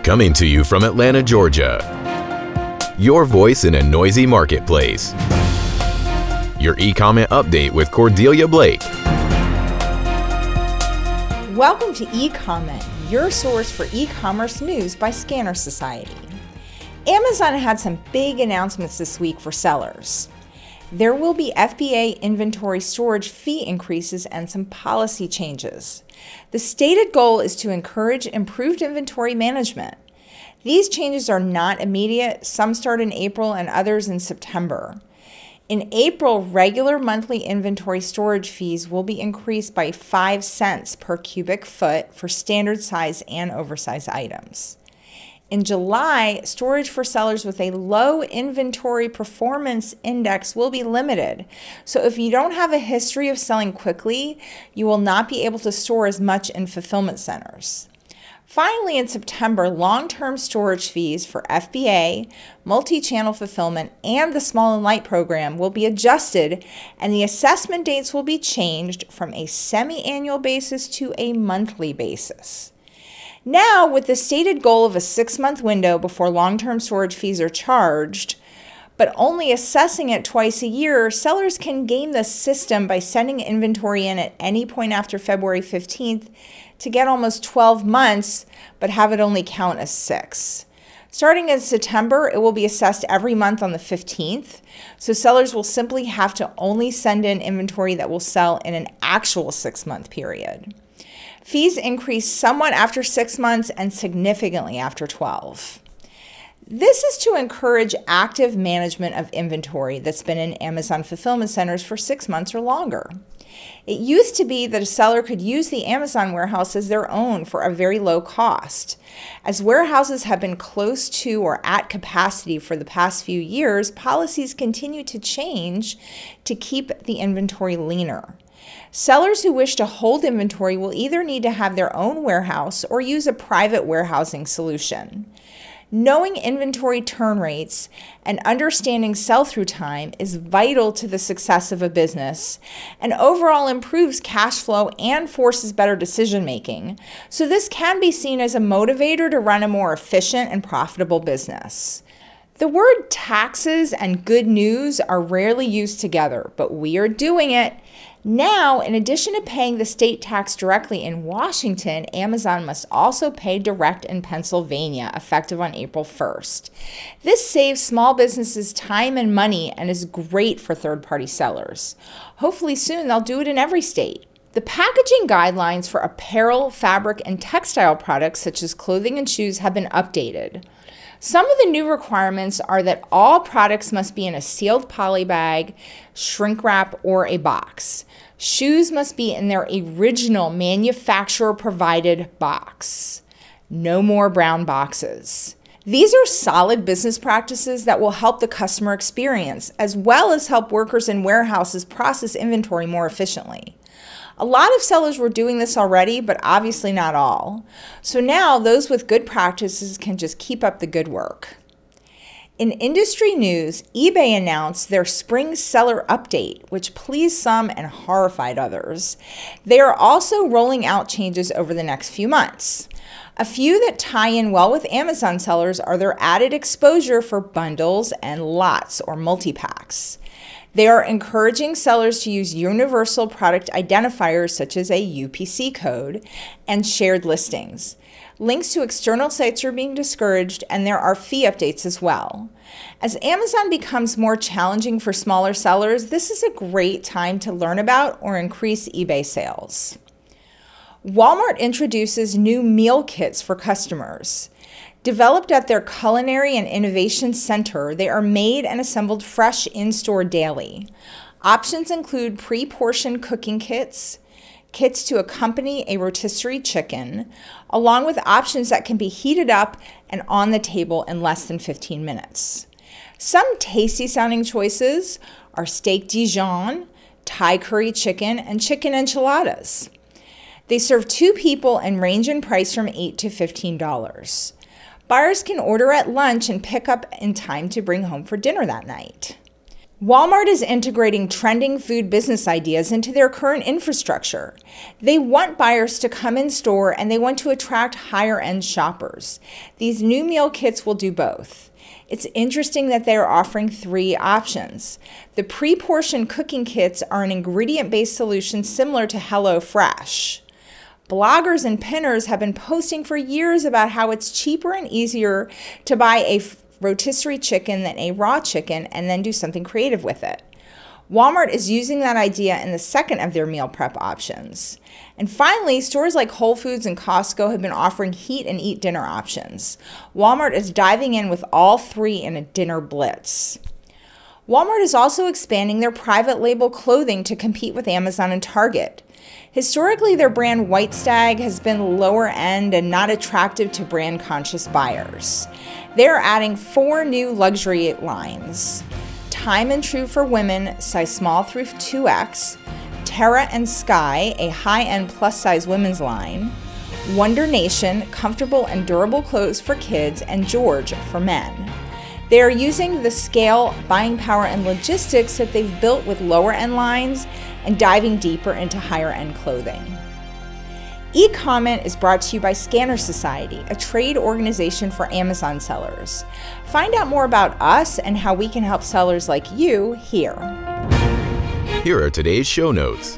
Coming to you from Atlanta, Georgia. Your voice in a noisy marketplace. Your e-comment update with Cordelia Blake. Welcome to e-comment, your source for e-commerce news by Scanner Society. Amazon had some big announcements this week for sellers. There will be FBA Inventory Storage Fee increases and some policy changes. The stated goal is to encourage improved inventory management. These changes are not immediate. Some start in April and others in September. In April, regular monthly inventory storage fees will be increased by 5 cents per cubic foot for standard size and oversized items. In July, storage for sellers with a low inventory performance index will be limited. So if you don't have a history of selling quickly, you will not be able to store as much in fulfillment centers. Finally, in September, long-term storage fees for FBA, multi-channel fulfillment, and the Small and Light program will be adjusted, and the assessment dates will be changed from a semi-annual basis to a monthly basis. Now, with the stated goal of a 6-month window before long-term storage fees are charged, but only assessing it twice a year, sellers can game the system by sending inventory in at any point after February 15th to get almost 12 months, but have it only count as 6. Starting in September, it will be assessed every month on the 15th, so sellers will simply have to only send in inventory that will sell in an actual 6-month period. Fees increase somewhat after 6 months and significantly after 12. This is to encourage active management of inventory that's been in Amazon fulfillment centers for 6 months or longer. It used to be that a seller could use the Amazon warehouse as their own for a very low cost. As warehouses have been close to or at capacity for the past few years, policies continue to change to keep the inventory leaner. Sellers who wish to hold inventory will either need to have their own warehouse or use a private warehousing solution. Knowing inventory turn rates and understanding sell-through time is vital to the success of a business and overall improves cash flow and forces better decision-making. So this can be seen as a motivator to run a more efficient and profitable business. The word taxes and good news are rarely used together, but we are doing it. Now, in addition to paying the state tax directly in Washington, Amazon must also pay direct in Pennsylvania, effective on April 1st. This saves small businesses time and money and is great for third-party sellers. Hopefully soon they'll do it in every state. The packaging guidelines for apparel, fabric, and textile products such as clothing and shoes have been updated. Some of the new requirements are that all products must be in a sealed poly bag, shrink wrap, or a box. Shoes must be in their original manufacturer-provided box. No more brown boxes. These are solid business practices that will help the customer experience, as well as help workers in warehouses process inventory more efficiently. A lot of sellers were doing this already, but obviously not all. So now those with good practices can just keep up the good work. In industry news, eBay announced their spring seller update, which pleased some and horrified others. They are also rolling out changes over the next few months. A few that tie in well with Amazon sellers are their added exposure for bundles and lots or multi-packs. They are encouraging sellers to use universal product identifiers such as a UPC code and shared listings. Links to external sites are being discouraged, and there are fee updates as well. As Amazon becomes more challenging for smaller sellers, this is a great time to learn about or increase eBay sales. Walmart introduces new meal kits for customers. Developed at their Culinary and Innovation Center, they are made and assembled fresh in-store daily. Options include pre-portioned cooking kits, kits to accompany a rotisserie chicken, along with options that can be heated up and on the table in less than 15 minutes. Some tasty-sounding choices are steak Dijon, Thai curry chicken, and chicken enchiladas. They serve 2 people and range in price from $8 to $15. Buyers can order at lunch and pick up in time to bring home for dinner that night. Walmart is integrating trending food business ideas into their current infrastructure. They want buyers to come in store and they want to attract higher-end shoppers. These new meal kits will do both. It's interesting that they are offering 3 options. The pre-portioned cooking kits are an ingredient-based solution similar to HelloFresh. Bloggers and pinners have been posting for years about how it's cheaper and easier to buy a rotisserie chicken than a raw chicken and then do something creative with it. Walmart is using that idea in the second of their meal prep options. And finally, stores like Whole Foods and Costco have been offering heat and eat dinner options. Walmart is diving in with all 3 in a dinner blitz. Walmart is also expanding their private label clothing to compete with Amazon and Target. Historically, their brand White Stag has been lower end and not attractive to brand conscious buyers. They're adding 4 new luxury lines: Time and True for women, size small through 2X, Terra and Sky, a high-end plus-size women's line, Wonder Nation, comfortable and durable clothes for kids, and George for men. They are using the scale, buying power, and logistics that they've built with lower-end lines and diving deeper into higher-end clothing. E-Comment is brought to you by Scanner Society, a trade organization for Amazon sellers. Find out more about us and how we can help sellers like you here. Here are today's show notes.